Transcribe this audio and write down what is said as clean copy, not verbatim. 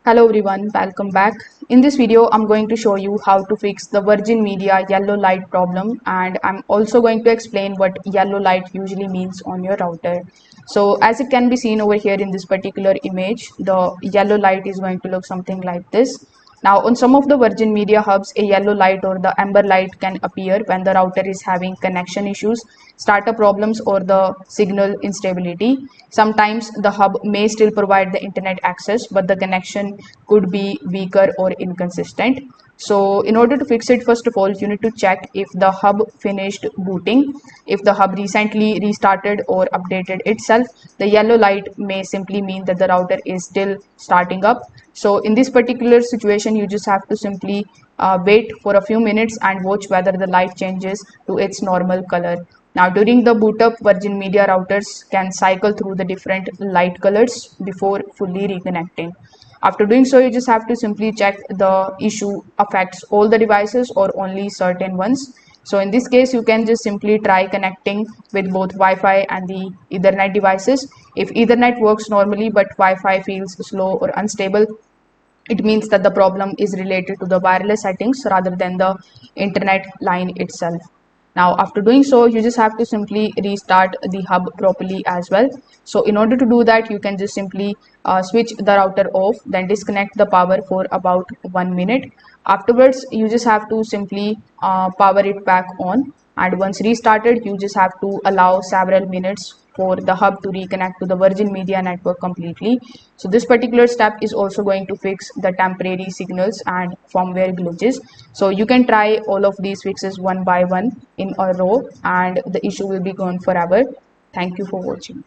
Hello everyone, welcome back. In this video, I'm going to show you how to fix the Virgin Media yellow light problem, and I'm also going to explain what yellow light usually means on your router. So as it can be seen over here in this particular image, the yellow light is going to look something like this. Now on some of the Virgin Media hubs, a yellow light or the amber light can appear when the router is having connection issues, startup problems, or the signal instability. Sometimes the hub may still provide the internet access, but the connection could be weaker or inconsistent. So in order to fix it, first of all, you need to check if the hub finished booting. If the hub recently restarted or updated itself, the yellow light may simply mean that the router is still starting up. So in this particular situation, you just have to simply wait for a few minutes and watch whether the light changes to its normal color. Now during the boot up, Virgin Media routers can cycle through the different light colors before fully reconnecting. After doing so, you just have to simply check the issue affects all the devices or only certain ones. So in this case, you can just simply try connecting with both Wi-Fi and the Ethernet devices. If Ethernet works normally but Wi-Fi feels slow or unstable, it means that the problem is related to the wireless settings rather than the internet line itself. Now after doing so, you just have to simply restart the hub properly as well. So in order to do that, you can just simply switch the router off, then disconnect the power for about 1 minute. Afterwards, you just have to simply power it back on, and once restarted, you just have to allow several minutes for the hub to reconnect to the Virgin Media network completely. So this particular step is also going to fix the temporary signals and firmware glitches. So you can try all of these fixes one by one in a row and the issue will be gone forever. Thank you for watching.